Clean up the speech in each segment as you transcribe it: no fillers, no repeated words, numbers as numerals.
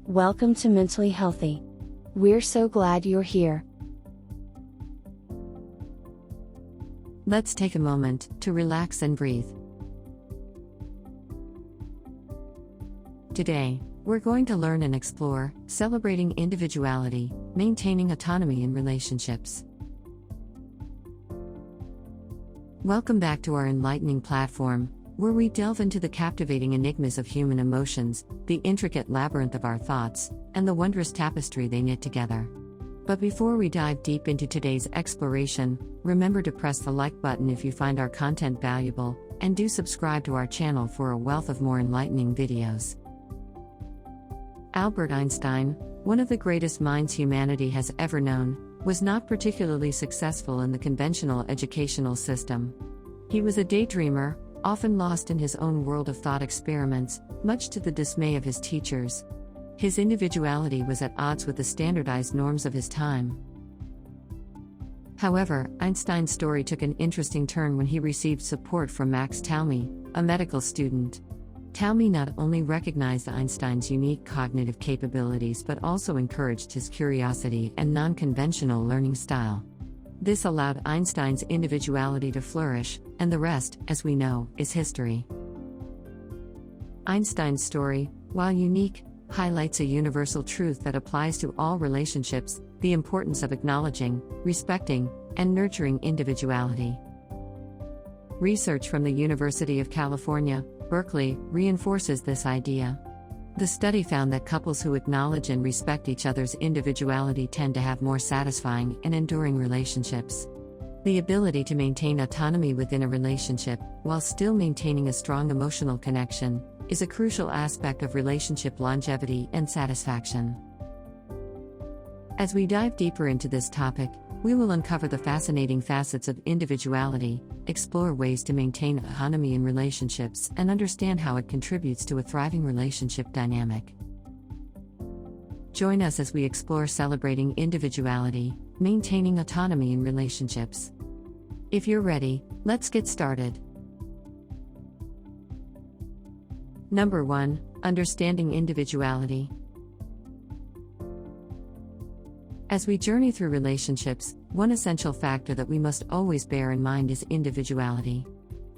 Welcome to Mentally Healthy. We're so glad you're here. Let's take a moment to relax and breathe. Today, we're going to learn and explore celebrating individuality, maintaining autonomy in relationships. Welcome back to our enlightening platform, where we delve into the captivating enigmas of human emotions, the intricate labyrinth of our thoughts, and the wondrous tapestry they knit together. But before we dive deep into today's exploration, remember to press the like button if you find our content valuable, and do subscribe to our channel for a wealth of more enlightening videos. Albert Einstein, one of the greatest minds humanity has ever known, was not particularly successful in the conventional educational system. He was a daydreamer, often lost in his own world of thought experiments, much to the dismay of his teachers. His individuality was at odds with the standardized norms of his time. However, Einstein's story took an interesting turn when he received support from Max Talmy, a medical student. Talmy not only recognized Einstein's unique cognitive capabilities but also encouraged his curiosity and non-conventional learning style. This allowed Einstein's individuality to flourish, and the rest, as we know, is history. Einstein's story, while unique, highlights a universal truth that applies to all relationships: the importance of acknowledging, respecting, and nurturing individuality. Research from the University of California, Berkeley, reinforces this idea. The study found that couples who acknowledge and respect each other's individuality tend to have more satisfying and enduring relationships. The ability to maintain autonomy within a relationship, while still maintaining a strong emotional connection, is a crucial aspect of relationship longevity and satisfaction. As we dive deeper into this topic, we will uncover the fascinating facets of individuality, explore ways to maintain autonomy in relationships, and understand how it contributes to a thriving relationship dynamic. Join us as we explore celebrating individuality, maintaining autonomy in relationships. If you're ready, let's get started. Number 1. Understanding individuality. As we journey through relationships, one essential factor that we must always bear in mind is individuality.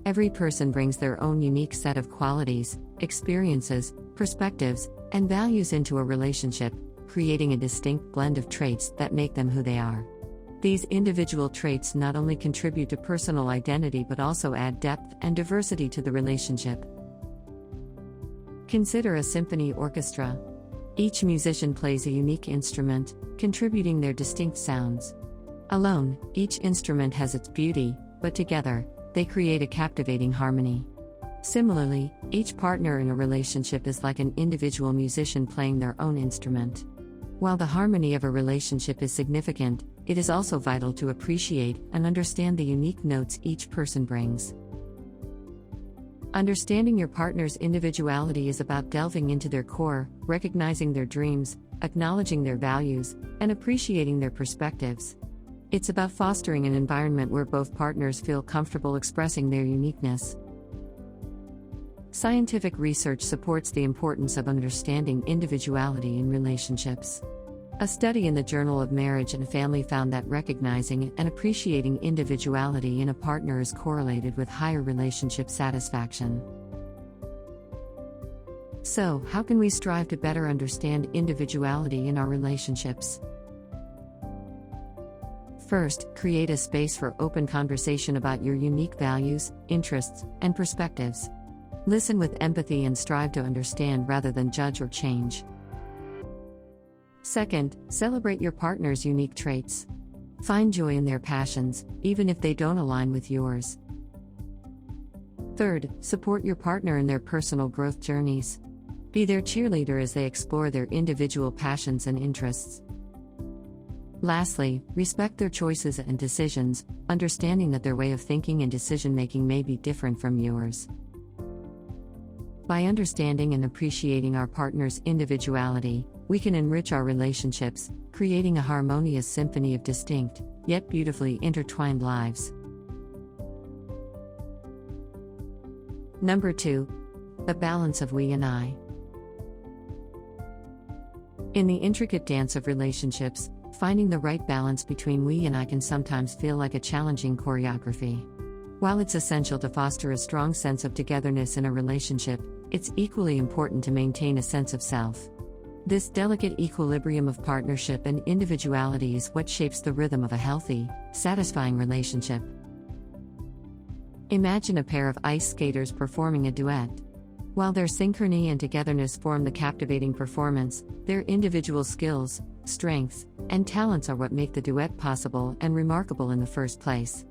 Every person brings their own unique set of qualities, experiences, perspectives, and values into a relationship, creating a distinct blend of traits that make them who they are. These individual traits not only contribute to personal identity but also add depth and diversity to the relationship. Consider a symphony orchestra. Each musician plays a unique instrument, contributing their distinct sounds. Alone, each instrument has its beauty, but together, they create a captivating harmony. Similarly, each partner in a relationship is like an individual musician playing their own instrument. While the harmony of a relationship is significant, it is also vital to appreciate and understand the unique notes each person brings. Understanding your partner's individuality is about delving into their core, recognizing their dreams, acknowledging their values, and appreciating their perspectives. It's about fostering an environment where both partners feel comfortable expressing their uniqueness. Scientific research supports the importance of understanding individuality in relationships. A study in the Journal of Marriage and Family found that recognizing and appreciating individuality in a partner is correlated with higher relationship satisfaction. So, how can we strive to better understand individuality in our relationships? First, create a space for open conversation about your unique values, interests, and perspectives. Listen with empathy and strive to understand rather than judge or change. Second, celebrate your partner's unique traits. Find joy in their passions, even if they don't align with yours. Third, support your partner in their personal growth journeys. Be their cheerleader as they explore their individual passions and interests. Lastly, respect their choices and decisions, understanding that their way of thinking and decision-making may be different from yours. By understanding and appreciating our partner's individuality, we can enrich our relationships, creating a harmonious symphony of distinct, yet beautifully intertwined lives. Number 2. The balance of we and I. In the intricate dance of relationships, finding the right balance between we and I can sometimes feel like a challenging choreography. While it's essential to foster a strong sense of togetherness in a relationship, it's equally important to maintain a sense of self. This delicate equilibrium of partnership and individuality is what shapes the rhythm of a healthy, satisfying relationship. Imagine a pair of ice skaters performing a duet. While their synchrony and togetherness form the captivating performance, their individual skills, strengths, and talents are what make the duet possible and remarkable in the first place.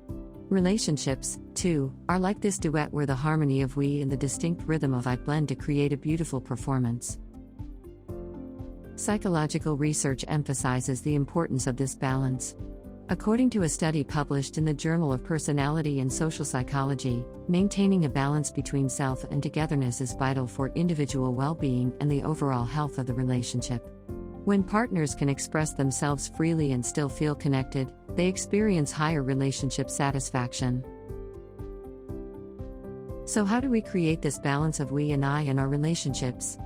Relationships, too, are like this duet where the harmony of we and the distinct rhythm of I blend to create a beautiful performance. Psychological research emphasizes the importance of this balance. According to a study published in the Journal of Personality and Social Psychology, maintaining a balance between self and togetherness is vital for individual well-being and the overall health of the relationship. When partners can express themselves freely and still feel connected, they experience higher relationship satisfaction. So how do we create this balance of we and I in our relationships?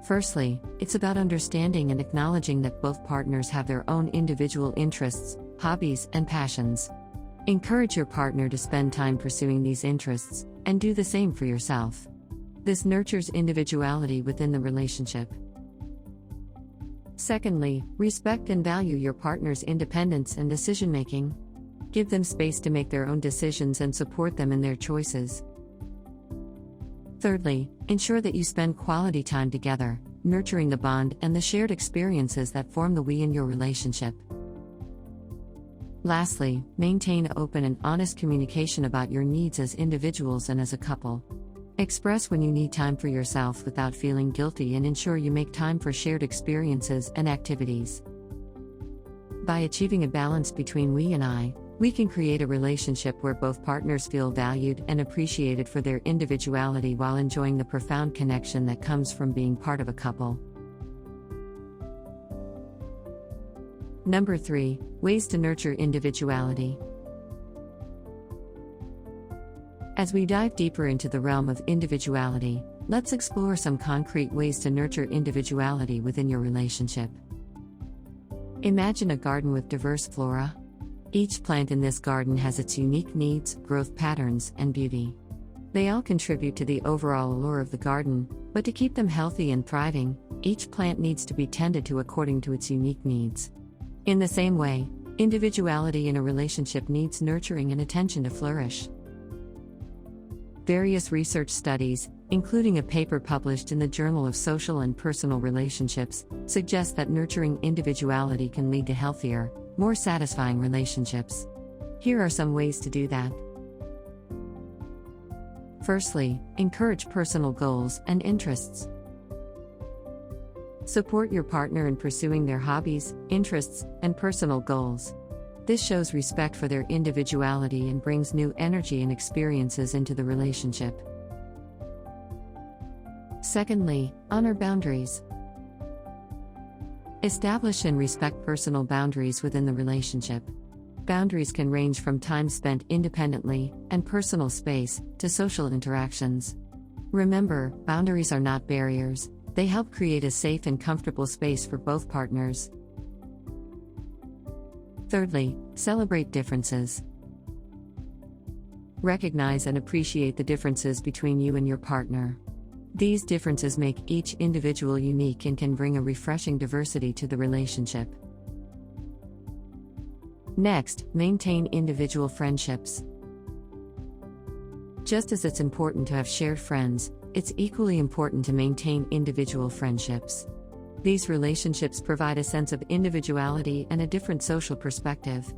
Firstly, it's about understanding and acknowledging that both partners have their own individual interests, hobbies, and passions. Encourage your partner to spend time pursuing these interests, and do the same for yourself. This nurtures individuality within the relationship. Secondly, respect and value your partner's independence and decision-making. Give them space to make their own decisions and support them in their choices. Thirdly, ensure that you spend quality time together, nurturing the bond and the shared experiences that form the we in your relationship. Lastly, maintain open and honest communication about your needs as individuals and as a couple. Express when you need time for yourself without feeling guilty, and ensure you make time for shared experiences and activities. By achieving a balance between we and I, we can create a relationship where both partners feel valued and appreciated for their individuality while enjoying the profound connection that comes from being part of a couple. Number 3, ways to nurture individuality. As we dive deeper into the realm of individuality, let's explore some concrete ways to nurture individuality within your relationship. Imagine a garden with diverse flora. Each plant in this garden has its unique needs, growth patterns, and beauty. They all contribute to the overall allure of the garden, but to keep them healthy and thriving, each plant needs to be tended to according to its unique needs. In the same way, individuality in a relationship needs nurturing and attention to flourish. Various research studies, including a paper published in the Journal of Social and Personal Relationships, suggest that nurturing individuality can lead to healthier, more satisfying relationships. Here are some ways to do that. Firstly, encourage personal goals and interests. Support your partner in pursuing their hobbies, interests, and personal goals. This shows respect for their individuality and brings new energy and experiences into the relationship. Secondly, honor boundaries. Establish and respect personal boundaries within the relationship. Boundaries can range from time spent independently and personal space to social interactions. Remember, boundaries are not barriers, they help create a safe and comfortable space for both partners. Thirdly, celebrate differences. Recognize and appreciate the differences between you and your partner. These differences make each individual unique and can bring a refreshing diversity to the relationship. Next, maintain individual friendships. Just as it's important to have shared friends, it's equally important to maintain individual friendships. These relationships provide a sense of individuality and a different social perspective.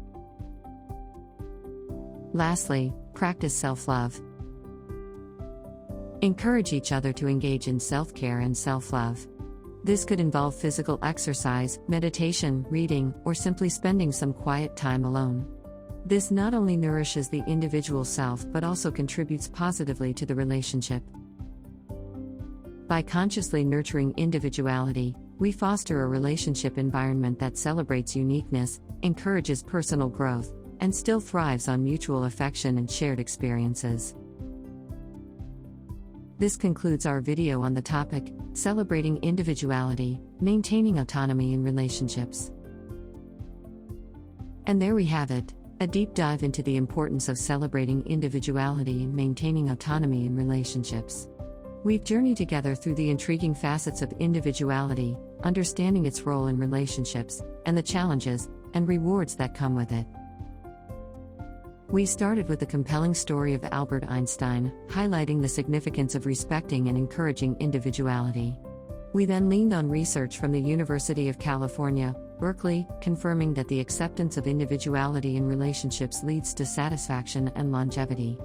Lastly, practice self-love. Encourage each other to engage in self-care and self-love. This could involve physical exercise, meditation, reading, or simply spending some quiet time alone. This not only nourishes the individual self but also contributes positively to the relationship. By consciously nurturing individuality, we foster a relationship environment that celebrates uniqueness, encourages personal growth, and still thrives on mutual affection and shared experiences. This concludes our video on the topic, Celebrating Individuality, Maintaining Autonomy in Relationships. And there we have it, a deep dive into the importance of celebrating individuality and maintaining autonomy in relationships. We've journeyed together through the intriguing facets of individuality, understanding its role in relationships, and the challenges and rewards that come with it. We started with the compelling story of Albert Einstein, highlighting the significance of respecting and encouraging individuality. We then leaned on research from the University of California, Berkeley, confirming that the acceptance of individuality in relationships leads to satisfaction and longevity.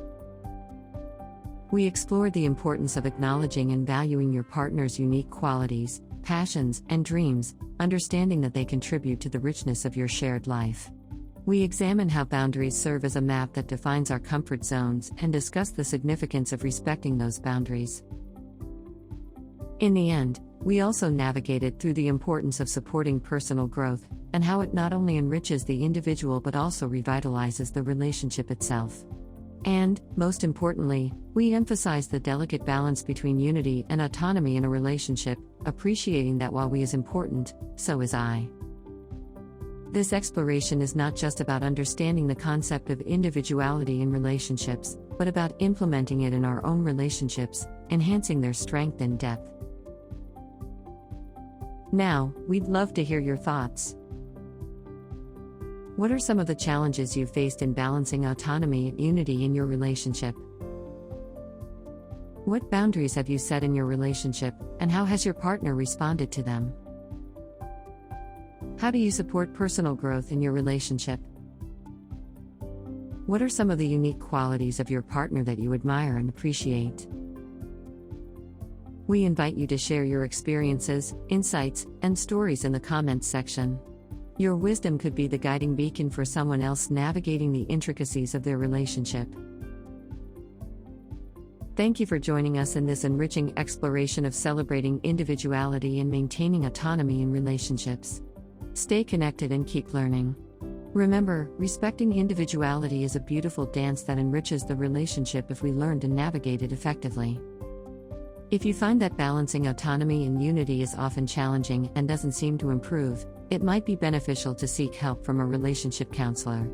We explored the importance of acknowledging and valuing your partner's unique qualities, passions, and dreams, understanding that they contribute to the richness of your shared life. We examine how boundaries serve as a map that defines our comfort zones and discuss the significance of respecting those boundaries. In the end, we also navigated through the importance of supporting personal growth and how it not only enriches the individual but also revitalizes the relationship itself. And, most importantly, we emphasize the delicate balance between unity and autonomy in a relationship, appreciating that while we is important, so is I. This exploration is not just about understanding the concept of individuality in relationships, but about implementing it in our own relationships, enhancing their strength and depth. Now, we'd love to hear your thoughts. What are some of the challenges you've faced in balancing autonomy and unity in your relationship? What boundaries have you set in your relationship, and how has your partner responded to them? How do you support personal growth in your relationship? What are some of the unique qualities of your partner that you admire and appreciate? We invite you to share your experiences, insights, and stories in the comments section. Your wisdom could be the guiding beacon for someone else navigating the intricacies of their relationship. Thank you for joining us in this enriching exploration of celebrating individuality and maintaining autonomy in relationships. Stay connected and keep learning. Remember, respecting individuality is a beautiful dance that enriches the relationship if we learn to navigate it effectively. If you find that balancing autonomy and unity is often challenging and doesn't seem to improve, it might be beneficial to seek help from a relationship counselor.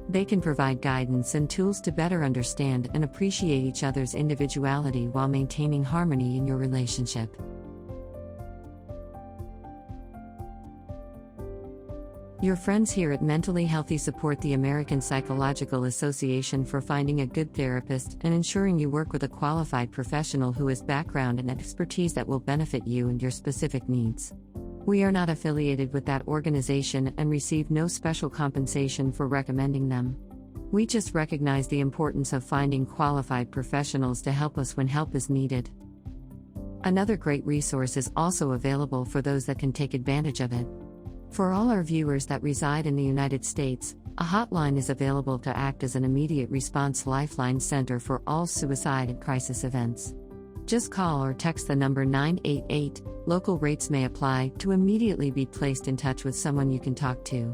They can provide guidance and tools to better understand and appreciate each other's individuality while maintaining harmony in your relationship. Your friends here at Mentally Healthy support the American Psychological Association for finding a good therapist and ensuring you work with a qualified professional who has background and expertise that will benefit you and your specific needs. We are not affiliated with that organization and receive no special compensation for recommending them. We just recognize the importance of finding qualified professionals to help us when help is needed. Another great resource is also available for those that can take advantage of it. For all our viewers that reside in the United States, a hotline is available to act as an immediate response lifeline center for all suicide and crisis events. Just call or text the number 988, local rates may apply, to immediately be placed in touch with someone you can talk to.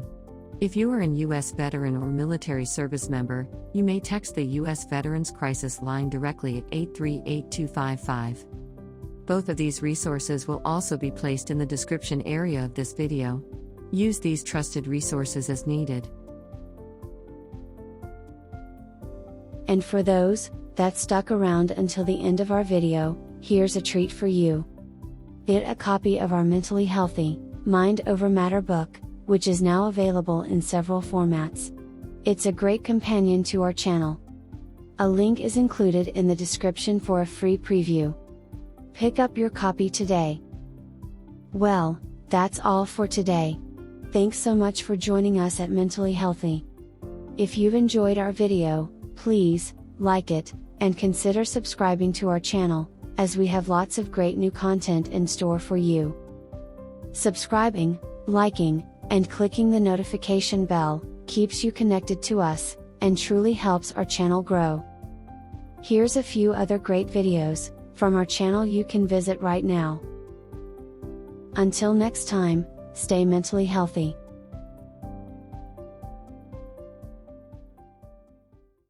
If you are a U.S. veteran or military service member, you may text the U.S. Veterans Crisis Line directly at 838-255. Both of these resources will also be placed in the description area of this video. Use these trusted resources as needed. And for those that stuck around until the end of our video, here's a treat for you. Get a copy of our Mentally Healthy, Mind Over Matter book, which is now available in several formats. It's a great companion to our channel. A link is included in the description for a free preview. Pick up your copy today. Well, that's all for today. Thanks so much for joining us at Mentally Healthy. If you've enjoyed our video, please like it, and consider subscribing to our channel, as we have lots of great new content in store for you. Subscribing, liking, and clicking the notification bell keeps you connected to us, and truly helps our channel grow. Here's a few other great videos from our channel you can visit right now. Until next time, stay mentally healthy.